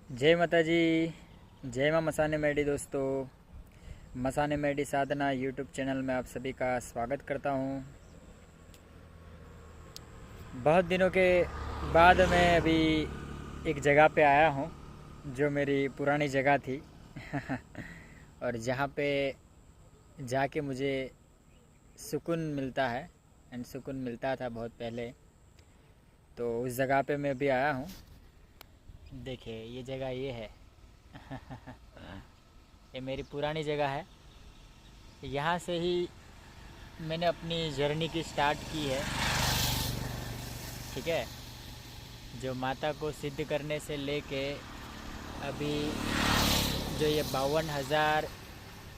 जय माता जी। जय माँ मसाने मेडी। दोस्तों, मसाने मेडी साधना यूट्यूब चैनल में आप सभी का स्वागत करता हूँ। बहुत दिनों के बाद मैं अभी एक जगह पे आया हूँ जो मेरी पुरानी जगह थी और जहाँ पे जाके मुझे सुकून मिलता है एंड सुकून मिलता था बहुत पहले। तो उस जगह पे मैं अभी आया हूँ। देखिए ये जगह ये है ये मेरी पुरानी जगह है। यहाँ से ही मैंने अपनी जर्नी की स्टार्ट की है। ठीक है, जो माता को सिद्ध करने से लेके अभी जो ये 52,000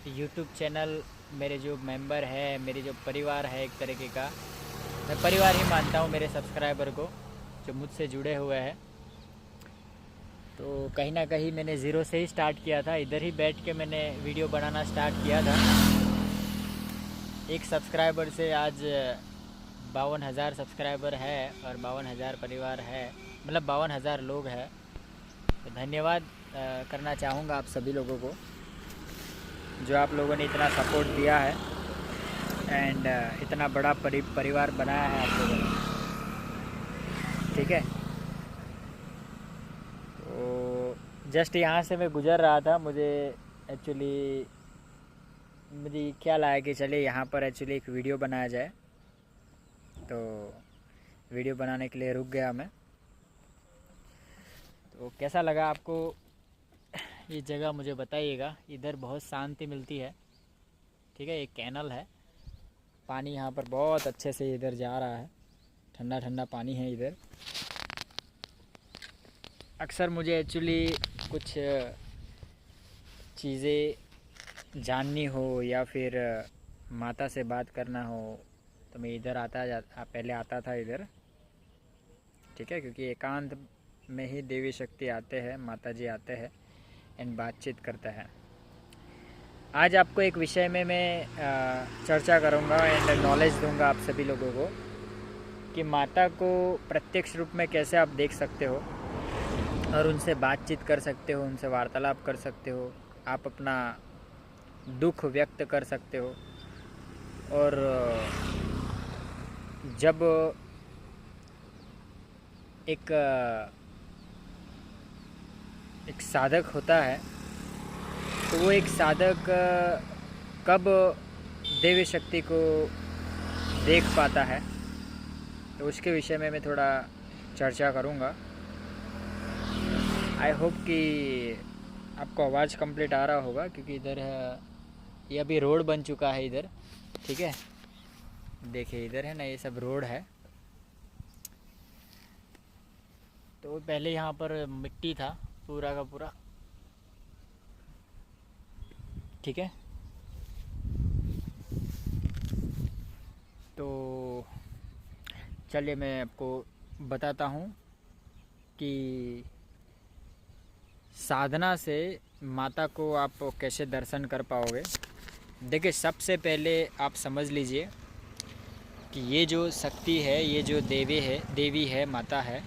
यूट्यूब चैनल मेरे जो मेंबर है, मेरी जो परिवार है, एक तरीके का मैं परिवार ही मानता हूँ मेरे सब्सक्राइबर को जो मुझसे जुड़े हुए हैं। तो कहीं ना कहीं मैंने ज़ीरो से ही स्टार्ट किया था। इधर ही बैठ के मैंने वीडियो बनाना स्टार्ट किया था। एक सब्सक्राइबर से आज 52,000 सब्सक्राइबर है और 52,000 परिवार है, मतलब 52,000 लोग हैं। तो धन्यवाद करना चाहूँगा आप सभी लोगों को जो आप लोगों ने इतना सपोर्ट दिया है एंड इतना बड़ा परिवार बनाया है आप लोगों ने। ठीक है, तो जस्ट यहाँ से मैं गुज़र रहा था। मुझे ख्याल आया कि चलिए यहाँ पर एक्चुअली एक वीडियो बनाया जाए। तो वीडियो बनाने के लिए रुक गया मैं। तो कैसा लगा आपको ये जगह मुझे बताइएगा। इधर बहुत शांति मिलती है। ठीक है, एक कैनल है, पानी यहाँ पर बहुत अच्छे से इधर जा रहा है, ठंडा ठंडा पानी है इधर। अक्सर मुझे एक्चुअली कुछ चीज़ें जाननी हो या फिर माता से बात करना हो तो मैं इधर पहले आता था इधर। ठीक है, क्योंकि एकांत में ही देवी शक्ति आते हैं, माता जी आते हैं एंड बातचीत करते हैं। आज आपको एक विषय में मैं चर्चा करूंगा एंड नॉलेज दूंगा आप सभी लोगों को कि माता को प्रत्यक्ष रूप में कैसे आप देख सकते हो और उनसे बातचीत कर सकते हो, उनसे वार्तालाप कर सकते हो, आप अपना दुख व्यक्त कर सकते हो। और जब एक साधक होता है तो वो एक साधक कब देवी शक्ति को देख पाता है, तो उसके विषय में मैं थोड़ा चर्चा करूँगा। आई होप कि आपको आवाज़ कंप्लीट आ रहा होगा, क्योंकि इधर ये अभी रोड बन चुका है इधर। ठीक है, देखिए इधर है ना, ये सब रोड है। तो पहले यहाँ पर मिट्टी था पूरा का पूरा। ठीक है, तो चलिए मैं आपको बताता हूँ कि साधना से माता को आप कैसे दर्शन कर पाओगे। देखिए, सबसे पहले आप समझ लीजिए कि ये जो शक्ति है, ये जो देवी है, माता है,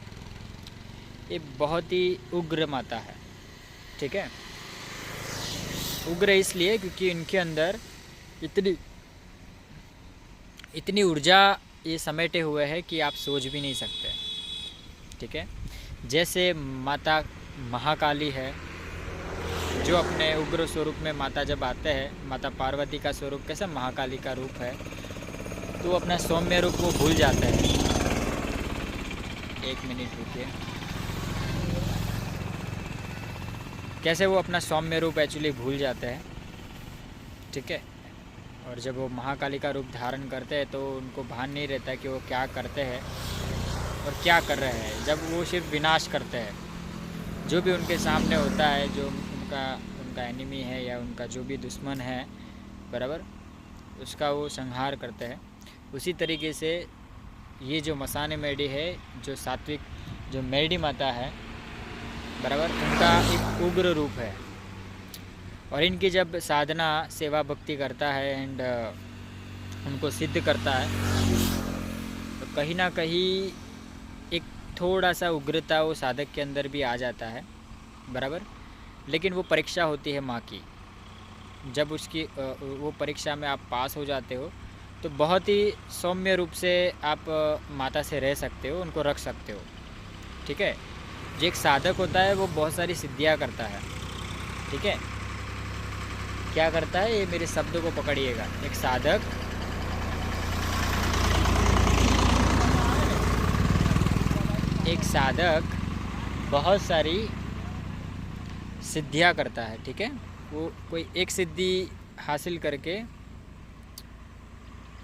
ये बहुत ही उग्र माता है। ठीक है, उग्र इसलिए क्योंकि इनके अंदर इतनी ऊर्जा ये समेटे हुए है कि आप सोच भी नहीं सकते। ठीक है, जैसे माता महाकाली है जो अपने उग्र स्वरूप में माता जब आते हैं, माता पार्वती का स्वरूप कैसा महाकाली का रूप है, तो वो अपना सौम्य रूप वो भूल जाते हैं। एक मिनट रुकिए। कैसे वो अपना सौम्य रूप एक्चुअली भूल जाते हैं। ठीक है, और जब वो महाकाली का रूप धारण करते हैं तो उनको भान नहीं रहता कि वो क्या करते हैं और क्या कर रहे हैं। जब वो सिर्फ विनाश करते हैं, जो भी उनके सामने होता है, जो उनका एनिमी है या उनका जो भी दुश्मन है, बराबर, उसका वो संहार करते हैं। उसी तरीके से ये जो मसाने मेडी है, जो सात्विक जो मेडी माता है, बराबर, उनका एक उग्र रूप है। और इनकी जब साधना सेवा भक्ति करता है एंड उनको सिद्ध करता है तो कहीं ना कहीं एक थोड़ा सा उग्रता वो साधक के अंदर भी आ जाता है। बराबर। लेकिन वो परीक्षा होती है माँ की, जब उसकी वो परीक्षा में आप पास हो जाते हो तो बहुत ही सौम्य रूप से आप माता से रह सकते हो, उनको रख सकते हो, ठीक है। जो एक साधक होता है वो बहुत सारी सिद्धियाँ करता है, ठीक है। क्या करता है, ये मेरे शब्दों को पकड़िएगा। एक साधक बहुत सारी सिद्धियाँ करता है, ठीक है। वो कोई एक सिद्धि हासिल करके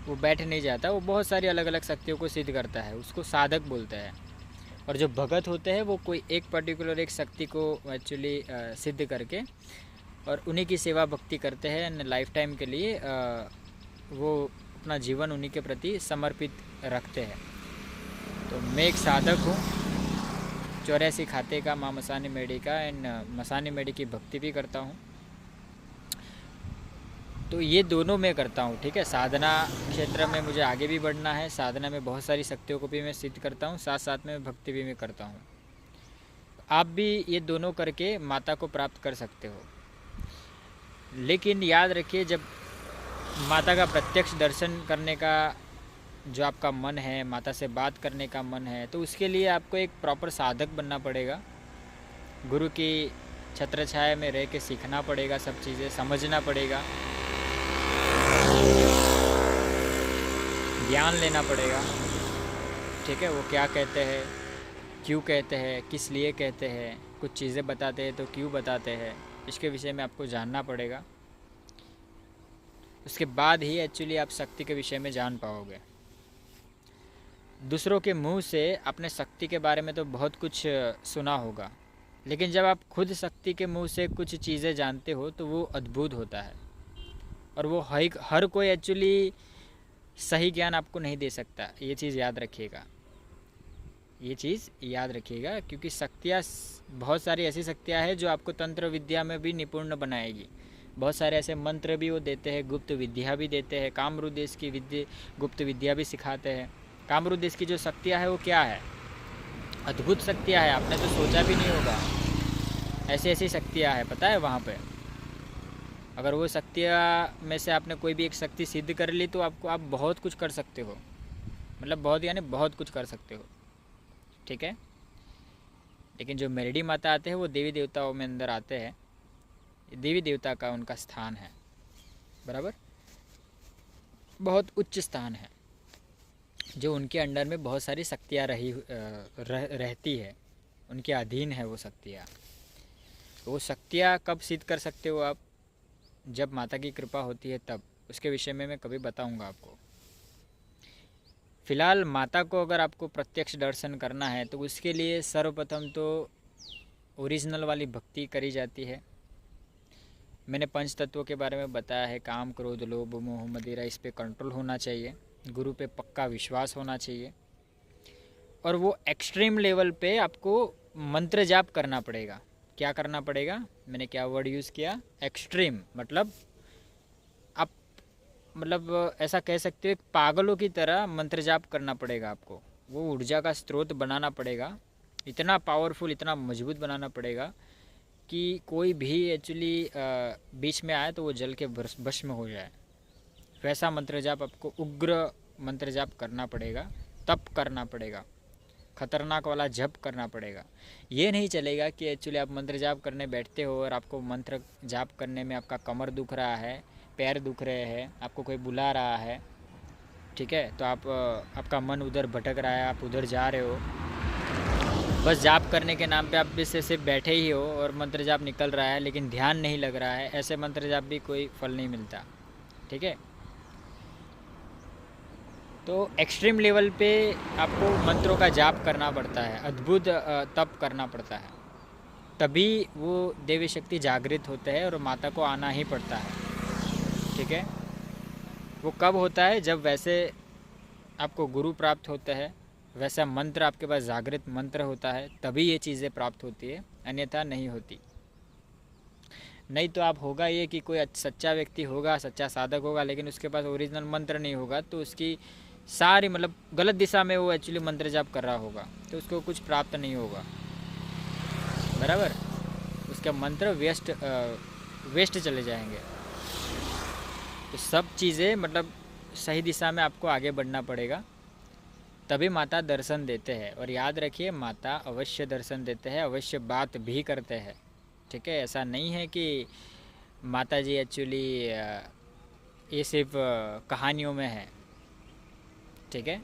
वो बैठ नहीं जाता, वो बहुत सारी अलग अलग शक्तियों को सिद्ध करता है, उसको साधक बोलते हैं। और जो भगत होते हैं वो कोई एक पर्टिकुलर एक शक्ति को एक्चुअली सिद्ध करके और उन्हीं की सेवा भक्ति करते हैं लाइफ टाइम के लिए, वो अपना जीवन उन्हीं के प्रति समर्पित रखते हैं। तो मैं एक साधक हूँ, 84 खाते का, माँ मसानी मेडी का, एंड मसानी मेडी की भक्ति भी करता हूँ। तो ये दोनों मैं करता हूँ, ठीक है। साधना क्षेत्र में मुझे आगे भी बढ़ना है, साधना में बहुत सारी शक्तियों को भी मैं सिद्ध करता हूँ, साथ साथ में भक्ति भी मैं करता हूँ। आप भी ये दोनों करके माता को प्राप्त कर सकते हो। लेकिन याद रखिए, जब माता का प्रत्यक्ष दर्शन करने का जो आपका मन है, माता से बात करने का मन है, तो उसके लिए आपको एक प्रॉपर साधक बनना पड़ेगा। गुरु की छत्र छाया में रह के सीखना पड़ेगा, सब चीज़ें समझना पड़ेगा, ज्ञान लेना पड़ेगा, ठीक है। वो क्या कहते हैं, क्यों कहते हैं, किस लिए कहते हैं, कुछ चीज़ें बताते हैं तो क्यों बताते हैं, इसके विषय में आपको जानना पड़ेगा। उसके बाद ही एक्चुअली आप शक्ति के विषय में जान पाओगे। दूसरों के मुंह से अपने शक्ति के बारे में तो बहुत कुछ सुना होगा, लेकिन जब आप खुद शक्ति के मुंह से कुछ चीज़ें जानते हो तो वो अद्भुत होता है। और वो हर कोई एक्चुअली सही ज्ञान आपको नहीं दे सकता, ये चीज़ याद रखिएगा, ये चीज़ याद रखिएगा। क्योंकि शक्तियाँ, बहुत सारी ऐसी शक्तियाँ हैं जो आपको तंत्र विद्या में भी निपुण बनाएगी। बहुत सारे ऐसे मंत्र भी वो देते हैं, गुप्त विद्या भी देते हैं, कामरूप देश की गुप्त विद्या भी सिखाते हैं। कामरूप देश की जो शक्तियाँ है वो क्या है, अद्भुत शक्तियाँ है, आपने तो सोचा भी नहीं होगा। ऐसी ऐसी शक्तियाँ है, पता है वहाँ पे। अगर वो शक्तियाँ में से आपने कोई भी एक शक्ति सिद्ध कर ली तो आप बहुत कुछ कर सकते हो, मतलब बहुत, यानी बहुत कुछ कर सकते हो, ठीक है। लेकिन जो मेरडी माता आते हैं वो देवी देवताओं में अंदर आते हैं, देवी देवता का उनका स्थान है, बराबर, बहुत उच्च स्थान है, जो उनके अंडर में बहुत सारी शक्तियाँ रहती है, उनके अधीन है वो शक्तियाँ। वो शक्तियाँ कब सिद्ध कर सकते हो आप, जब माता की कृपा होती है तब। उसके विषय में मैं कभी बताऊंगा आपको। फ़िलहाल माता को अगर आपको प्रत्यक्ष दर्शन करना है तो उसके लिए सर्वप्रथम तो ओरिजिनल वाली भक्ति करी जाती है। मैंने पंच तत्वों के बारे में बताया है, काम, क्रोध, लोभ, मोह, मदिरा, इस पे कंट्रोल होना चाहिए, गुरु पे पक्का विश्वास होना चाहिए, और वो एक्सट्रीम लेवल पे आपको मंत्र जाप करना पड़ेगा। क्या करना पड़ेगा, मैंने क्या वर्ड यूज़ किया, एक्सट्रीम, मतलब आप, मतलब ऐसा कह सकते हो एक पागलों की तरह मंत्र जाप करना पड़ेगा आपको। वो ऊर्जा का स्रोत बनाना पड़ेगा, इतना पावरफुल, इतना मजबूत बनाना पड़ेगा कि कोई भी एक्चुअली बीच में आए तो वो जल के भस्म हो जाए। वैसा मंत्र जाप आपको, उग्र मंत्र जाप करना पड़ेगा, तप करना पड़ेगा, खतरनाक वाला जप करना पड़ेगा। ये नहीं चलेगा कि एक्चुअली आप मंत्र जाप करने बैठते हो और आपको मंत्र जाप करने में आपका कमर दुख रहा है, पैर दुख रहे हैं, आपको कोई बुला रहा है, ठीक है, तो आपका मन उधर भटक रहा है, आप उधर जा रहे हो, बस जाप करने के नाम पे आप भी सिर्फ बैठे ही हो और मंत्र जाप निकल रहा है लेकिन ध्यान नहीं लग रहा है, ऐसे मंत्र जाप भी कोई फल नहीं मिलता, ठीक है। तो एक्सट्रीम लेवल पे आपको मंत्रों का जाप करना पड़ता है, अद्भुत तप करना पड़ता है, तभी वो देवी शक्ति जागृत होते हैं और माता को आना ही पड़ता है, ठीक है। वो कब होता है, जब वैसे आपको गुरु प्राप्त होता है, वैसा मंत्र आपके पास जागृत मंत्र होता है, तभी ये चीज़ें प्राप्त होती है, अन्यथा नहीं होती। नहीं तो आप होगा ये कि कोई सच्चा व्यक्ति होगा, सच्चा साधक होगा, लेकिन उसके पास ओरिजिनल मंत्र नहीं होगा, तो उसकी सारी, मतलब गलत दिशा में वो एक्चुअली मंत्र जाप कर रहा होगा, तो उसको कुछ प्राप्त नहीं होगा, बराबर। उसके मंत्र वेस्ट चले जाएंगे। तो सब चीज़ें मतलब सही दिशा में आपको आगे बढ़ना पड़ेगा, तभी माता दर्शन देते हैं। और याद रखिए, माता अवश्य दर्शन देते हैं, अवश्य बात भी करते हैं, ठीक है। ऐसा नहीं है कि माता जी एक्चुअली ये सिर्फ कहानियों में है, ठीक है।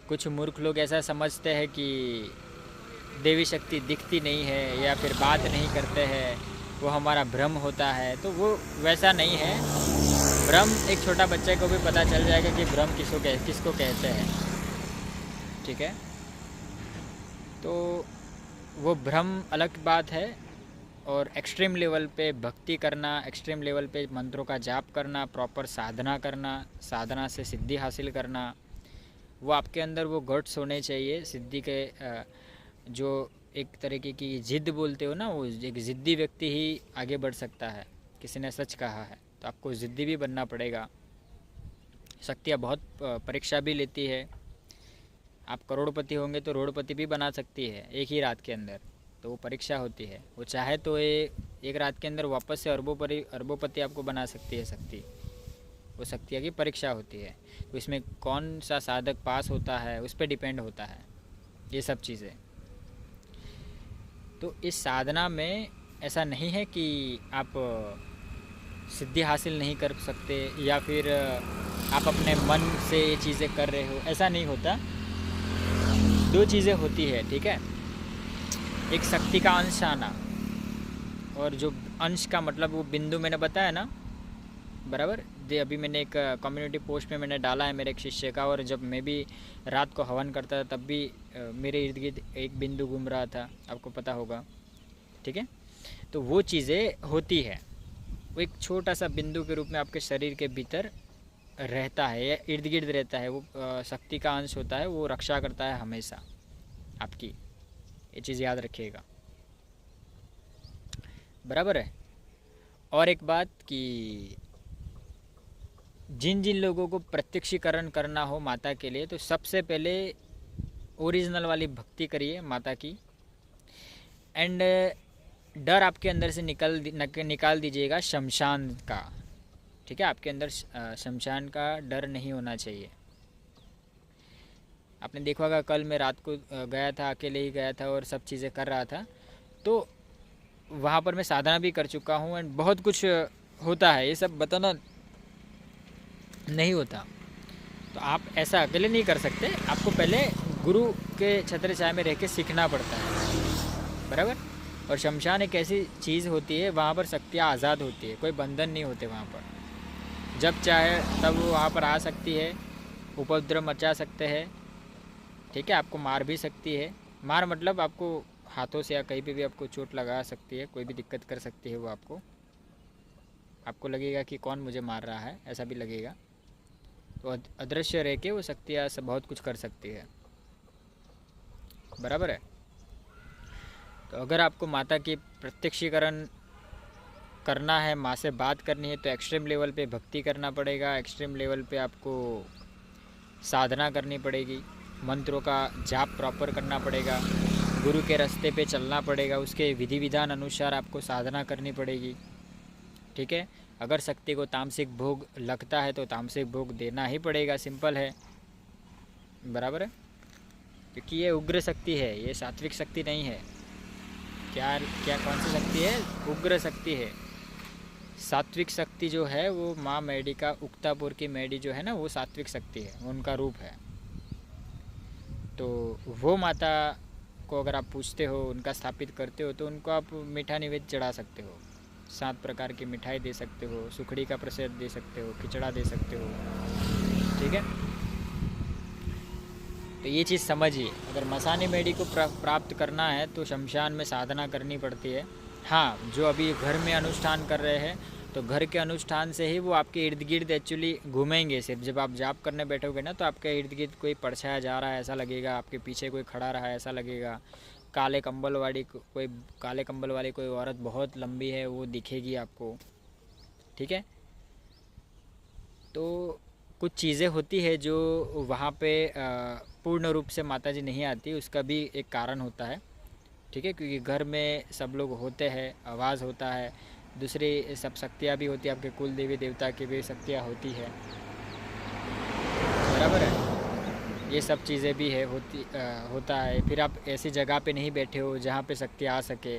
कुछ मूर्ख लोग ऐसा समझते हैं कि देवी शक्ति दिखती नहीं है या फिर बात नहीं करते हैं, वो हमारा भ्रम होता है। तो वो वैसा नहीं है। भ्रम एक छोटा बच्चे को भी पता चल जाएगा कि भ्रम किसको कहते हैं, ठीक है। तो वो भ्रम अलग बात है, और एक्सट्रीम लेवल पे भक्ति करना, एक्सट्रीम लेवल पे मंत्रों का जाप करना, प्रॉपर साधना करना, साधना से सिद्धि हासिल करना, वो आपके अंदर वो गट्स होने चाहिए। सिद्धि के जो एक तरीके की जिद बोलते हो ना, वो एक ज़िद्दी व्यक्ति ही आगे बढ़ सकता है, किसी ने सच कहा है। तो आपको ज़िद्दी भी बनना पड़ेगा। शक्तियाँ बहुत परीक्षा भी लेती है। आप करोड़पति होंगे तो रोड़पति भी बना सकती है एक ही रात के अंदर, तो वो परीक्षा होती है। वो चाहे तो एक रात के अंदर वापस से अरबोपति आपको बना सकती है शक्ति। वो शक्तियाँ की परीक्षा होती है। तो इसमें कौन सा साधक पास होता है उस पर डिपेंड होता है ये सब चीज़ें। तो इस साधना में ऐसा नहीं है कि आप सिद्धि हासिल नहीं कर सकते या फिर आप अपने मन से ये चीज़ें कर रहे हो, ऐसा नहीं होता। दो चीज़ें होती है, ठीक है। एक शक्ति का अंश आना, और जो अंश का मतलब वो बिंदु मैंने बताया ना, बराबर। अभी मैंने एक कम्युनिटी पोस्ट में मैंने डाला है मेरे एक शिष्य का, और जब मैं भी रात को हवन करता था तब भी मेरे इर्द गिर्द एक बिंदु घूम रहा था, आपको पता होगा, ठीक है। तो वो चीज़ें होती है, वो एक छोटा सा बिंदु के रूप में आपके शरीर के भीतर रहता है या इर्द गिर्द रहता है। वो शक्ति का अंश होता है, वो रक्षा करता है हमेशा आपकी। ये चीज़ याद रखिएगा, बराबर है। और एक बात कि जिन जिन लोगों को प्रत्यक्षीकरण करना हो माता के लिए, तो सबसे पहले ओरिजिनल वाली भक्ति करिए माता की। एंड डर आपके अंदर से निकाल दीजिएगा शमशान का, ठीक है। आपके अंदर शमशान का डर नहीं होना चाहिए। आपने देखा होगा, कल मैं रात को गया था, अकेले ही गया था और सब चीज़ें कर रहा था, तो वहाँ पर मैं साधना भी कर चुका हूँ एंड बहुत कुछ होता है। ये सब बताना नहीं होता। तो आप ऐसा अकेले नहीं कर सकते, आपको पहले गुरु के छत्र छाया में रह के सीखना पड़ता है, बराबर। और शमशान एक ऐसी चीज़ होती है, वहाँ पर शक्तियाँ आज़ाद होती है, कोई बंधन नहीं होते वहाँ पर। जब चाहे तब वो वहाँ पर आ सकती है, उपद्रव मचा सकते हैं, ठीक है। आपको मार भी सकती है। मार मतलब आपको हाथों से या कहीं पे भी आपको चोट लगा सकती है, कोई भी दिक्कत कर सकती है वो आपको लगेगा कि कौन मुझे मार रहा है, ऐसा भी लगेगा। तो अदृश्य रह के वो शक्तियाँ सब बहुत कुछ कर सकती है, बराबर है। तो अगर आपको माता की प्रत्यक्षीकरण करना है, माँ से बात करनी है, तो एक्सट्रीम लेवल पे भक्ति करना पड़ेगा, एक्सट्रीम लेवल पे आपको साधना करनी पड़ेगी, मंत्रों का जाप प्रॉपर करना पड़ेगा, गुरु के रास्ते पे चलना पड़ेगा, उसके विधि विधान अनुसार आपको साधना करनी पड़ेगी, ठीक है। अगर शक्ति को तामसिक भोग लगता है तो तामसिक भोग देना ही पड़ेगा, सिंपल है, बराबर है। क्योंकि ये उग्र शक्ति है, ये सात्विक शक्ति नहीं है। क्या क्या कौन सी शक्ति है? उग्र शक्ति है। सात्विक शक्ति जो है वो माँ मैडी का, उक्तापुर की मैडी जो है ना, वो सात्विक शक्ति है, उनका रूप है। तो वो माता को अगर आप पूछते हो, उनका स्थापित करते हो, तो उनको आप मीठा निवेद्य चढ़ा सकते हो, 7 प्रकार की मिठाई दे सकते हो, सुखड़ी का प्रसाद दे सकते हो, खिचड़ा दे सकते हो, ठीक है। तो ये चीज़ समझिए। अगर मसानी मेडी को प्राप्त करना है तो शमशान में साधना करनी पड़ती है। हाँ, जो अभी घर में अनुष्ठान कर रहे हैं, तो घर के अनुष्ठान से ही वो आपके इर्द गिर्द एक्चुअली घूमेंगे। सिर्फ जब आप जाप करने बैठोगे ना, तो आपके इर्द गिर्द कोई परछाया जा रहा है ऐसा लगेगा, आपके पीछे कोई खड़ा रहा है ऐसा लगेगा, काले कंबल वाली कोई औरत बहुत लंबी है वो दिखेगी आपको, ठीक है। तो कुछ चीज़ें होती है जो वहाँ पे पूर्ण रूप से माताजी नहीं आती, उसका भी एक कारण होता है। ठीक है, क्योंकि घर में सब लोग होते हैं, आवाज़ होता है, दूसरी सब शक्तियाँ भी होती है, आपके कुल देवी देवता की भी शक्तियाँ होती है, बराबर है। ये सब चीज़ें भी है होता है। फिर आप ऐसी जगह पे नहीं बैठे हो जहाँ पे शक्ति आ सके,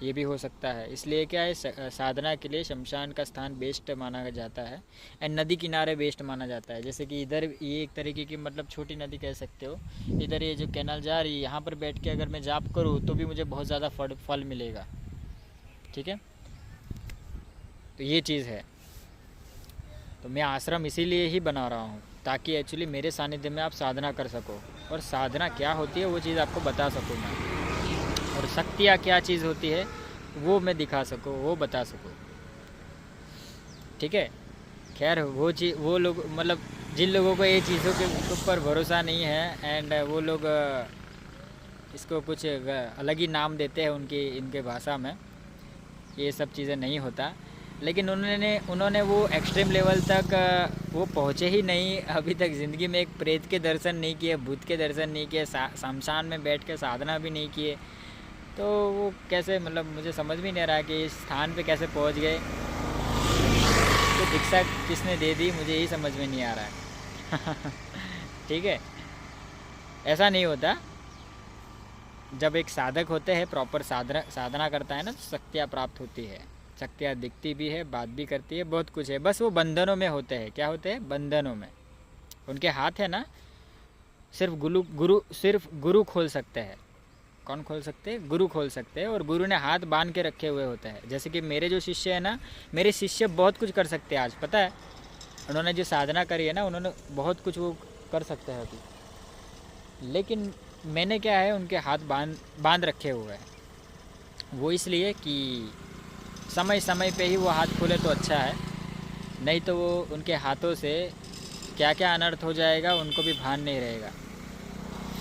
ये भी हो सकता है। इसलिए क्या है, साधना के लिए शमशान का स्थान बेस्ट माना जाता है एंड नदी किनारे बेस्ट माना जाता है। जैसे कि इधर ये एक तरीके की मतलब छोटी नदी कह सकते हो, इधर ये जो कैनाल जा रही है, यहाँ पर बैठ के अगर मैं जाप करूँ तो भी मुझे बहुत ज़्यादा फल मिलेगा, ठीक है। तो ये चीज़ है। तो मैं आश्रम इसीलिए ही बना रहा हूँ ताकि एक्चुअली मेरे सानिध्य में आप साधना कर सको, और साधना क्या होती है वो चीज़ आपको बता सकूँ मैं, और शक्तियाँ क्या चीज़ होती है वो मैं दिखा सकूँ, वो बता सकूँ, ठीक है। खैर वो लोग मतलब जिन लोगों को ये चीज़ों के ऊपर भरोसा नहीं है एंड वो लोग इसको कुछ अलग ही नाम देते हैं इनके भाषा में, ये सब चीज़ें नहीं होता। लेकिन उन्होंने वो एक्सट्रीम लेवल तक वो पहुँचे ही नहीं अभी तक। ज़िंदगी में एक प्रेत के दर्शन नहीं किए, भूत के दर्शन नहीं किए, शमशान में बैठ के साधना भी नहीं किए, तो वो कैसे, मतलब मुझे समझ भी नहीं आ रहा कि इस स्थान पे कैसे पहुँच गए। तो दीक्षा किसने दे दी मुझे यही समझ में नहीं आ रहा है। ठीक है, ऐसा नहीं होता। जब एक साधक होते हैं, प्रॉपर साधना करता है ना, तो शक्तियाँ प्राप्त होती है, शक्तियाँ दिखती भी है, बात भी करती है, बहुत कुछ है। बस वो बंधनों में होते हैं। क्या होते हैं? बंधनों में। उनके हाथ है ना, सिर्फ गुरु खोल सकते हैं। कौन खोल सकते हैं? गुरु खोल सकते हैं, और गुरु ने हाथ बांध के रखे हुए होते हैं। जैसे कि मेरे जो शिष्य है ना, मेरे शिष्य बहुत कुछ कर सकते हैं आज, पता है। उन्होंने जो साधना करी है ना, उन्होंने बहुत कुछ वो कर सकते हैं अभी। लेकिन मैंने क्या है, उनके हाथ बांध रखे हुए हैं। वो इसलिए कि समय समय पे ही वो हाथ खोले तो अच्छा है, नहीं तो वो उनके हाथों से क्या क्या अनर्थ हो जाएगा उनको भी भान नहीं रहेगा,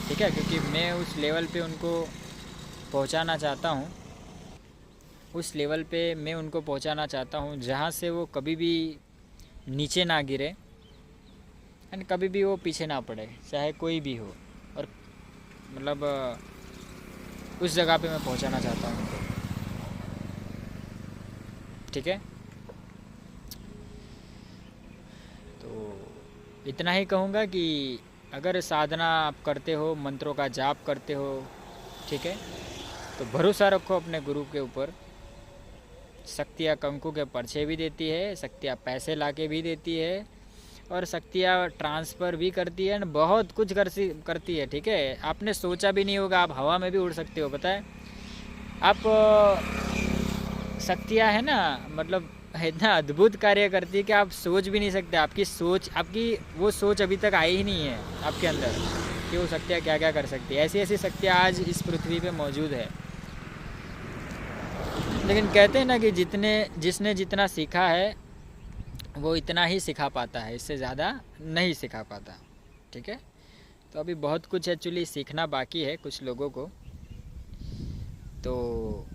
ठीक है। क्योंकि मैं उस लेवल पे उनको पहुंचाना चाहता हूं, उस लेवल पे मैं उनको पहुंचाना चाहता हूं जहां से वो कभी भी नीचे ना गिरे एंड कभी भी वो पीछे ना पड़े, चाहे कोई भी हो। और मतलब उस जगह पे मैं पहुंचाना चाहता हूं उनको, ठीक है। तो इतना ही कहूँगा कि अगर साधना आप करते हो, मंत्रों का जाप करते हो, ठीक है, तो भरोसा रखो अपने गुरु के ऊपर। शक्तियाँ कंकु के पर्चे भी देती है, शक्तियाँ पैसे ला के भी देती है, और शक्तियाँ ट्रांसफ़र भी करती है, बहुत कुछ करती है, ठीक है। आपने सोचा भी नहीं होगा, आप हवा में भी उड़ सकते हो, पता है। आप शक्तियाँ है ना, मतलब इतना अद्भुत कार्य करती है कि आप सोच भी नहीं सकते। आपकी वो सोच अभी तक आई ही नहीं है आपके अंदर कि वो शक्तियाँ क्या क्या कर सकती है। ऐसी ऐसी शक्तियाँ आज इस पृथ्वी पे मौजूद है। लेकिन कहते हैं ना कि जिसने जितना सीखा है वो इतना ही सिखा पाता है, इससे ज़्यादा नहीं सिखा पाता, ठीक है। तो अभी बहुत कुछ एक्चुअली सीखना बाकी है कुछ लोगों को। तो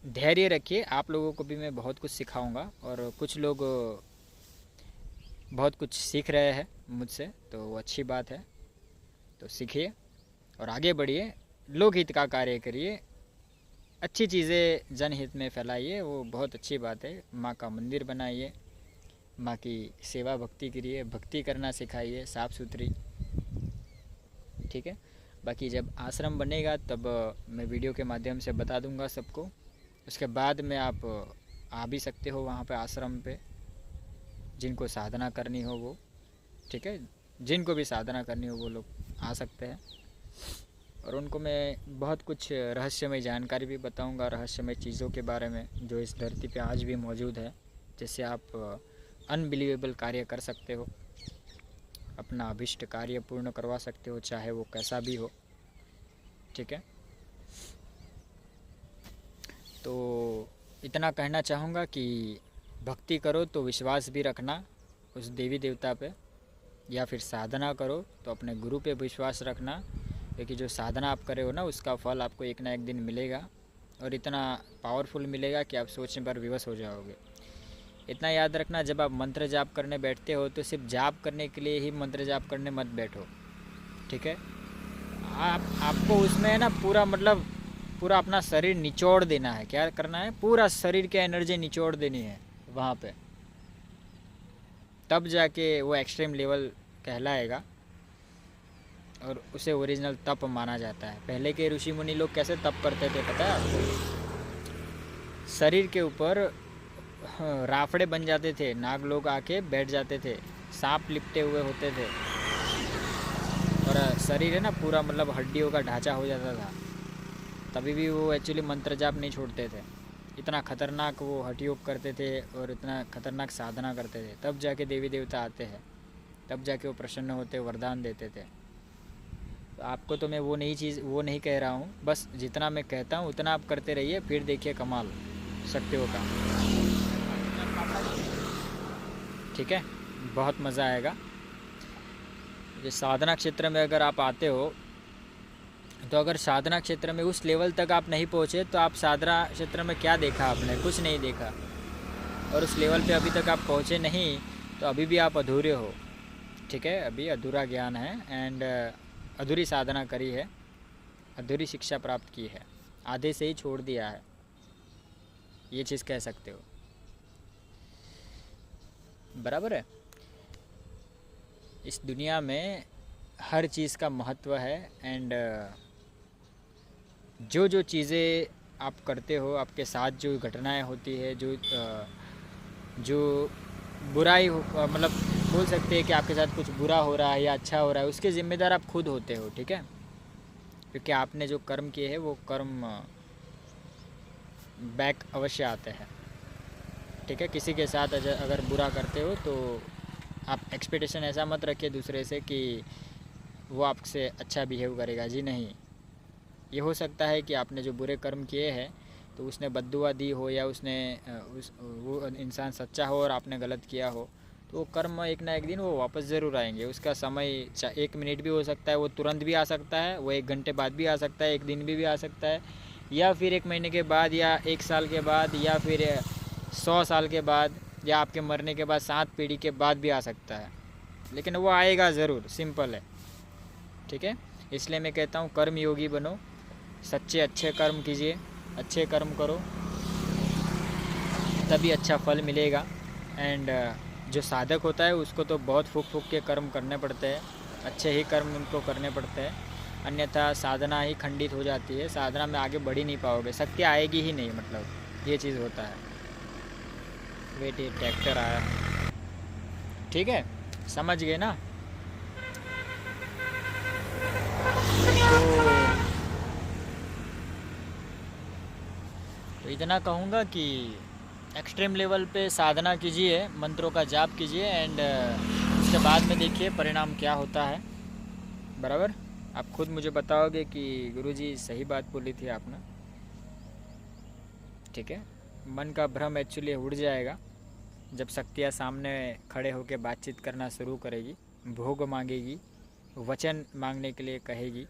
धैर्य रखिए, आप लोगों को भी मैं बहुत कुछ सिखाऊंगा, और कुछ लोग बहुत कुछ सीख रहे हैं मुझसे, तो वो अच्छी बात है। तो सीखिए और आगे बढ़िए, लोकहित का कार्य करिए, अच्छी चीज़ें जनहित में फैलाइए, वो बहुत अच्छी बात है। माँ का मंदिर बनाइए, माँ की सेवा भक्ति करिए, भक्ति करना सिखाइए साफ़ सुथरी, ठीक है। बाकी जब आश्रम बनेगा तब मैं वीडियो के माध्यम से बता दूंगा सबको। उसके बाद में आप आ भी सकते हो वहाँ पे आश्रम पे, जिनको साधना करनी हो वो, ठीक है। जिनको भी साधना करनी हो वो लोग आ सकते हैं, और उनको मैं बहुत कुछ रहस्यमय जानकारी भी बताऊंगा, रहस्यमय चीज़ों के बारे में जो इस धरती पे आज भी मौजूद है, जिससे आप अनबिलीवेबल कार्य कर सकते हो, अपना अभिष्ट कार्य पूर्ण करवा सकते हो, चाहे वो कैसा भी हो, ठीक है। तो इतना कहना चाहूँगा कि भक्ति करो तो विश्वास भी रखना उस देवी देवता पे, या फिर साधना करो तो अपने गुरु पे विश्वास रखना, क्योंकि जो साधना आप करे हो ना उसका फल आपको एक ना एक दिन मिलेगा, और इतना पावरफुल मिलेगा कि आप सोचने पर विवश हो जाओगे। इतना याद रखना, जब आप मंत्र जाप करने बैठते हो तो सिर्फ जाप करने के लिए ही मंत्र जाप करने मत बैठो, ठीक है। आपको उसमें है ना पूरा मतलब पूरा अपना शरीर निचोड़ देना है। क्या करना है? पूरा शरीर की एनर्जी निचोड़ देनी है वहाँ पे, तब जाके वो एक्सट्रीम लेवल कहलाएगा और उसे ओरिजिनल तप माना जाता है। पहले के ऋषि मुनि लोग कैसे तप करते थे पता है आपको? शरीर के ऊपर राफड़े बन जाते थे, नाग लोग आके बैठ जाते थे, सांप लिपटे हुए होते थे और शरीर है ना पूरा मतलब हड्डियों का ढांचा हो जाता था। तभी भी वो एक्चुअली मंत्र जाप नहीं छोड़ते थे। इतना खतरनाक वो हठ योग करते थे और इतना खतरनाक साधना करते थे, तब जाके देवी देवता आते हैं, तब जाके वो प्रसन्न होते, वरदान देते थे। तो आपको तो मैं वो नहीं कह रहा हूँ, बस जितना मैं कहता हूँ उतना आप करते रहिए, फिर देखिए कमाल शक्तियों का। ठीक है, बहुत मज़ा आएगा। ये साधना क्षेत्र में अगर आप आते हो तो अगर साधना क्षेत्र में उस लेवल तक आप नहीं पहुँचे तो आप साधना क्षेत्र में क्या देखा आपने? कुछ नहीं देखा। और उस लेवल पे अभी तक आप पहुँचे नहीं तो अभी भी आप अधूरे हो। ठीक है, अभी अधूरा ज्ञान है एंड अधूरी साधना करी है, अधूरी शिक्षा प्राप्त की है, आधे से ही छोड़ दिया है, ये चीज़ कह सकते हो। बराबर है। इस दुनिया में हर चीज़ का महत्व है एंड जो जो चीज़ें आप करते हो, आपके साथ जो घटनाएं होती है, जो बुराई मतलब बोल सकते हैं कि आपके साथ कुछ बुरा हो रहा है या अच्छा हो रहा है, उसके ज़िम्मेदार आप खुद होते हो। ठीक है, क्योंकि आपने जो कर्म किए हैं वो कर्म बैक अवश्य आते हैं। ठीक है, किसी के साथ अगर बुरा करते हो तो आप एक्सपेक्टेशन ऐसा मत रखिए दूसरे से कि वो आपसे अच्छा बिहेव करेगा। जी नहीं, ये हो सकता है कि आपने जो बुरे कर्म किए हैं तो उसने बद्दुआ दी हो या वो इंसान सच्चा हो और आपने गलत किया हो, तो वो कर्म एक ना एक दिन वो वापस ज़रूर आएंगे। उसका समय 1 मिनट भी हो सकता है, वो तुरंत भी आ सकता है, वो 1 घंटे बाद भी आ सकता है, 1 दिन भी आ सकता है, या फिर 1 महीने के बाद, या 1 साल के बाद, या फिर 100 साल के बाद, या आपके मरने के बाद 7 पीढ़ी के बाद भी आ सकता है, लेकिन वो आएगा ज़रूर। सिंपल है। ठीक है, इसलिए मैं कहता हूँ कर्म योगी बनो, सच्चे अच्छे कर्म कीजिए, अच्छे कर्म करो, तभी अच्छा फल मिलेगा। एंड जो साधक होता है उसको तो बहुत फूक फूक के कर्म करने पड़ते हैं, अच्छे ही कर्म उनको करने पड़ते हैं, अन्यथा साधना ही खंडित हो जाती है, साधना में आगे बढ़ ही नहीं पाओगे, शक्ति आएगी ही नहीं, मतलब ये चीज़ होता है। वेट, ये ट्रैक्टर आया। ठीक है, समझ गए ना? तो इतना कहूँगा कि एक्सट्रीम लेवल पे साधना कीजिए, मंत्रों का जाप कीजिए एंड उसके बाद में देखिए परिणाम क्या होता है। बराबर, आप खुद मुझे बताओगे कि गुरुजी सही बात बोली थी आपने। ठीक है, मन का भ्रम एक्चुअली उड़ जाएगा जब शक्तियाँ सामने खड़े होकर बातचीत करना शुरू करेगी, भोग मांगेगी, वचन मांगने के लिए कहेगी।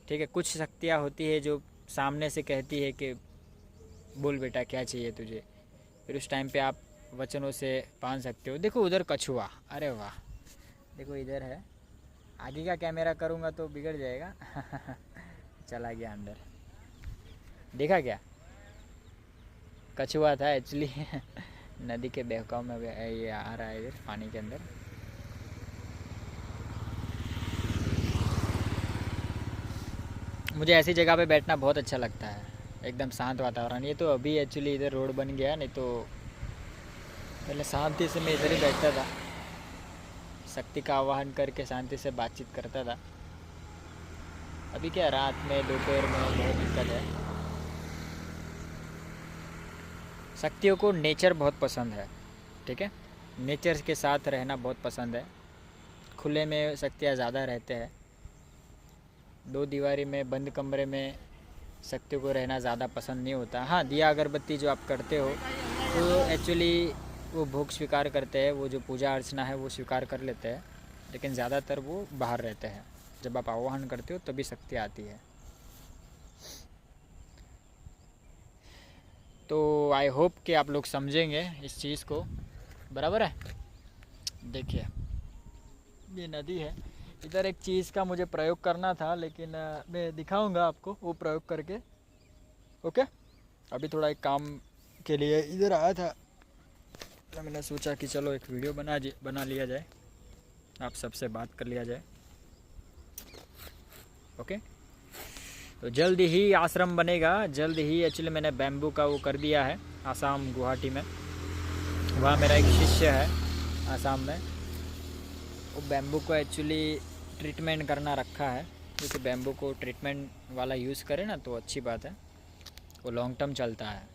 ठीक है, कुछ शक्तियाँ होती है जो सामने से कहती है कि बोल बेटा क्या चाहिए तुझे, फिर उस टाइम पे आप वचनों से बांध सकते हो। देखो उधर कछुआ, अरे वाह, देखो इधर है, आगे का कैमरा करूँगा तो बिगड़ जाएगा। चला गया अंदर, देखा क्या? कछुआ था एक्चुअली। नदी के बहकाव में ये आ रहा है इधर पानी के अंदर। मुझे ऐसी जगह पे बैठना बहुत अच्छा लगता है, एकदम शांत वातावरण। ये तो अभी एक्चुअली इधर रोड बन गया, नहीं तो पहले शांति से मैं इधर ही बैठता था, शक्ति का आवाहन करके शांति से बातचीत करता था। अभी क्या रात में दोपहर में बहुत दिक्कत है। शक्तियों को नेचर बहुत पसंद है। ठीक है, नेचर के साथ रहना बहुत पसंद है। खुले में शक्तियाँ ज़्यादा रहते हैं, 2 दीवारी में बंद कमरे में शक्तियों को रहना ज़्यादा पसंद नहीं होता। हाँ, दिया अगरबत्ती जो आप करते हो तो एक्चुअली वो भोग स्वीकार करते हैं, वो जो पूजा अर्चना है वो स्वीकार कर लेते हैं, लेकिन ज़्यादातर वो बाहर रहते हैं। जब आप आह्वान करते हो तभी शक्ति आती है। तो आई होप कि आप लोग समझेंगे इस चीज़ को। बराबर है। देखिए ये नदी है, इधर एक चीज़ का मुझे प्रयोग करना था, लेकिन मैं दिखाऊंगा आपको वो प्रयोग करके। ओके, अभी थोड़ा एक काम के लिए इधर आया था, तो मैंने सोचा कि चलो एक वीडियो बना लिया जाए, आप सबसे बात कर लिया जाए। ओके, तो जल्द ही आश्रम बनेगा, जल्द ही। एक्चुअली मैंने बैम्बू का वो कर दिया है आसाम गुवाहाटी में, वहाँ मेरा एक शिष्य है आसाम में, वो बैम्बू को एक्चुअली ट्रीटमेंट करना रखा है, क्योंकि बैम्बू को ट्रीटमेंट वाला यूज़ करें ना तो अच्छी बात है, वो लॉन्ग टर्म चलता है।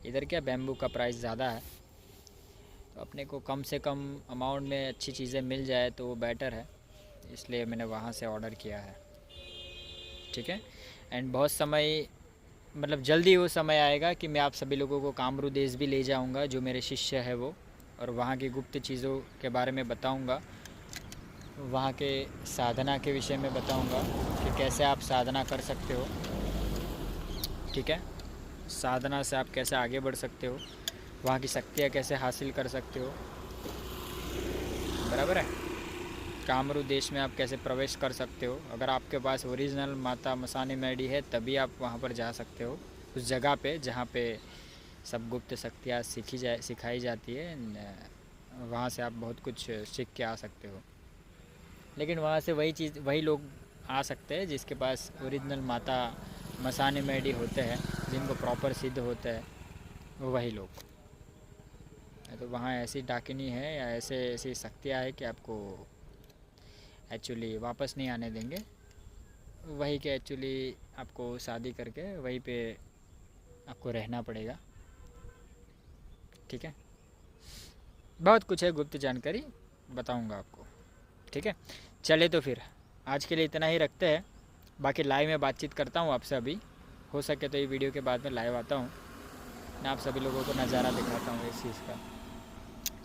इधर क्या बैम्बू का प्राइस ज़्यादा है, तो अपने को कम से कम अमाउंट में अच्छी चीज़ें मिल जाए तो वो बेटर है, इसलिए मैंने वहाँ से ऑर्डर किया है। ठीक है, एंड बहुत समय मतलब जल्दी वो समय आएगा कि मैं आप सभी लोगों को कामरू देश भी ले जाऊंगा, जो मेरे शिष्य है वो, और वहाँ की गुप्त चीज़ों के बारे में बताऊंगा, वहाँ के साधना के विषय में बताऊंगा कि कैसे आप साधना कर सकते हो। ठीक है, साधना से आप कैसे आगे बढ़ सकते हो, वहाँ की शक्तियाँ कैसे हासिल कर सकते हो, बराबर है। कामरू देश में आप कैसे प्रवेश कर सकते हो, अगर आपके पास ओरिजिनल माता मसानी मैडी है तभी आप वहाँ पर जा सकते हो, उस जगह पे जहाँ पे सब गुप्त शक्तियाँ सिखाई जाती है, वहाँ से आप बहुत कुछ सीख के आ सकते हो। लेकिन वहाँ से वही लोग आ सकते हैं जिसके पास ओरिजिनल माता मसानी मैडी होते हैं, जिनको प्रॉपर सिद्ध होते हैं, वही लोग। तो वहाँ ऐसी डाकिनी है या ऐसी शक्तियाँ है कि आपको एक्चुअली वापस नहीं आने देंगे, वही के एक्चुअली आपको शादी करके वहीं पे आपको रहना पड़ेगा। ठीक है, बहुत कुछ है गुप्त जानकारी, बताऊंगा आपको। ठीक है, चले तो फिर आज के लिए इतना ही रखते हैं, बाकी लाइव में बातचीत करता हूँ आपसे। अभी हो सके तो ये वीडियो के बाद में लाइव आता हूँ, मैं आप सभी लोगों को नज़ारा दिखाता हूँ इस चीज़ का,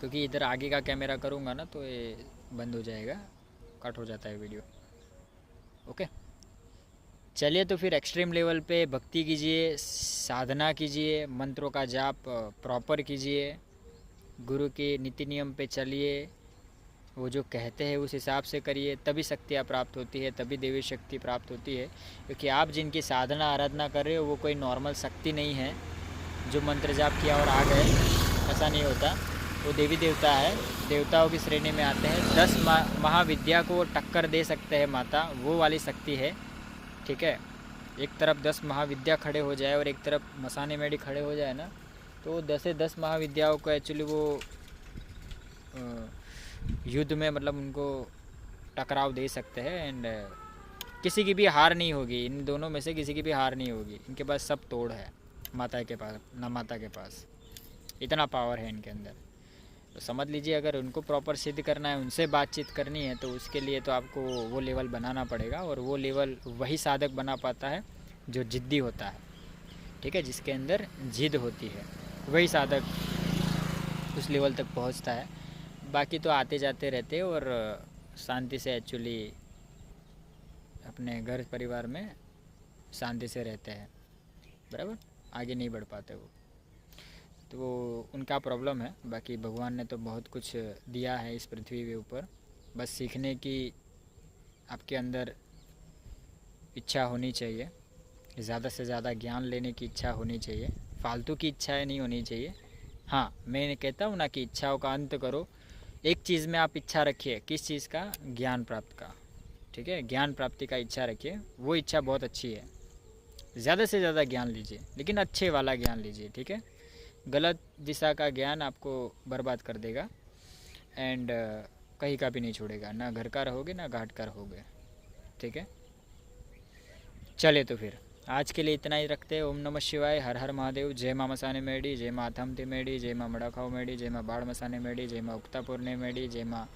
क्योंकि इधर आगे का कैमरा करूँगा ना तो ये बंद हो जाएगा, कट हो जाता है वीडियो। ओके, चलिए तो फिर एक्सट्रीम लेवल पे भक्ति कीजिए, साधना कीजिए, मंत्रों का जाप प्रॉपर कीजिए, गुरु के नीति नियम पे चलिए, वो जो कहते हैं उस हिसाब से करिए, तभी शक्तियाँ प्राप्त होती है, तभी देवी शक्ति प्राप्त होती है। क्योंकि आप जिनकी साधना आराधना कर रहे हो वो कोई नॉर्मल शक्ति नहीं है जो मंत्र जाप किया और आ गए, ऐसा नहीं होता। वो देवी देवता है, देवताओं की श्रेणी में आते हैं। 10 महाविद्या को टक्कर दे सकते हैं माता, वो वाली शक्ति है। ठीक है, एक तरफ 10 महाविद्या खड़े हो जाए और एक तरफ मसाने मेडी खड़े हो जाए ना, तो 10 महाविद्याओं को एक्चुअली वो युद्ध में मतलब उनको टकराव दे सकते हैं, एंड किसी की भी हार नहीं होगी, इन दोनों में से किसी की भी हार नहीं होगी। इनके पास सब तोड़ है, माता के पास ना माता के पास, इतना पावर है इनके अंदर। तो समझ लीजिए, अगर उनको प्रॉपर सिद्ध करना है, उनसे बातचीत करनी है, तो उसके लिए तो आपको वो लेवल बनाना पड़ेगा, और वो लेवल वही साधक बना पाता है जो जिद्दी होता है। ठीक है, जिसके अंदर जिद होती है वही साधक उस लेवल तक पहुंचता है। बाकी तो आते जाते रहते और शांति से एक्चुअली अपने घर परिवार में शांति से रहते हैं, बराबर, आगे नहीं बढ़ पाते वो, तो वो उनका प्रॉब्लम है। बाकी भगवान ने तो बहुत कुछ दिया है इस पृथ्वी के ऊपर, बस सीखने की आपके अंदर इच्छा होनी चाहिए, ज़्यादा से ज़्यादा ज्ञान लेने की इच्छा होनी चाहिए, फालतू की इच्छाएं नहीं होनी चाहिए। हाँ, मैं कहता हूँ ना कि इच्छाओं का अंत करो, एक चीज़ में आप इच्छा रखिए, किस चीज़ का, ज्ञान प्राप्त का। ठीक है, ज्ञान प्राप्ति का इच्छा रखिए, वो इच्छा बहुत अच्छी है, ज़्यादा से ज़्यादा ज्ञान लीजिए, लेकिन अच्छे वाला ज्ञान लीजिए। ठीक है, गलत दिशा का ज्ञान आपको बर्बाद कर देगा, एंड कहीं का भी नहीं छोड़ेगा, ना घर का रहोगे ना घाट का रहोगे। ठीक है, चले तो फिर आज के लिए इतना ही रखते हैं। ओम नमः शिवाय, हर हर महादेव, जय माँ मसाने मेडी, जय माँ अथमती मेडी, जय माँ मड़ाखाओ मेडी, जय माँ बाढ़ मसाने मेडी, जय माँ उक्तापुरने मेडी, जय माँ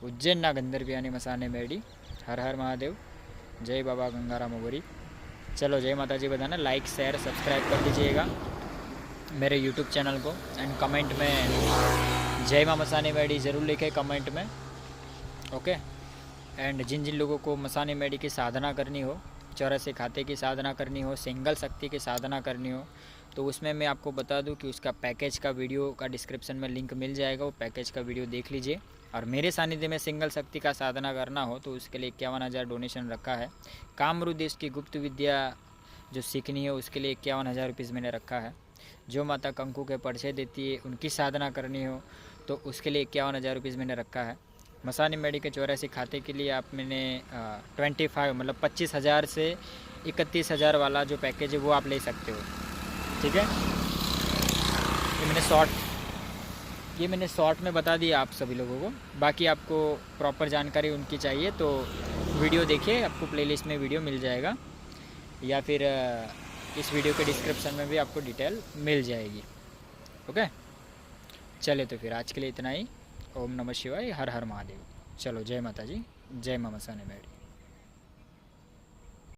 उज्जैन ना गंधर्वियानी मसाने मेडी, हर हर महादेव, जय बाबा गंगाराम ओगरी। चलो, जय माता जी बताना, लाइक शेयर सब्सक्राइब कर दीजिएगा मेरे यूट्यूब चैनल को, एंड कमेंट में जय माँ मसाने मेडी ज़रूर लिखे कमेंट में। ओके, एंड जिन जिन लोगों को मसाने मेडी की साधना करनी हो, 84 खाते की साधना करनी हो, सिंगल शक्ति की साधना करनी हो, तो उसमें मैं आपको बता दूं कि उसका पैकेज का वीडियो का डिस्क्रिप्शन में लिंक मिल जाएगा, वो पैकेज का वीडियो देख लीजिए। और मेरे सानिध्य में सिंगल शक्ति का साधना करना हो तो उसके लिए 51,000 डोनेशन रखा है। कामरू देश की गुप्त विद्या जो सीखनी है उसके लिए 51,000 रुपीज़ मैंने रखा है। जो माता कंकु के पर्चे देती है उनकी साधना करनी हो तो उसके लिए 51,000 रुपीज़ मैंने रखा है। मसानी मेडी के 84 खाते के लिए आप मैंने 25 मतलब 25,000 से 31,000 वाला जो पैकेज है वो आप ले सकते हो। ठीक है, ये मैंने शॉर्ट में बता दिया आप सभी लोगों को। बाकी आपको प्रॉपर जानकारी उनकी चाहिए तो वीडियो देखिए, आपको प्लेलिस्ट में वीडियो मिल जाएगा, या फिर इस वीडियो के डिस्क्रिप्शन में भी आपको डिटेल मिल जाएगी। ओके, चले तो फिर आज के लिए इतना ही। ओम नमः शिवाय, हर हर महादेव। चलो, जय माता जी, जय मां मसानी मेडी।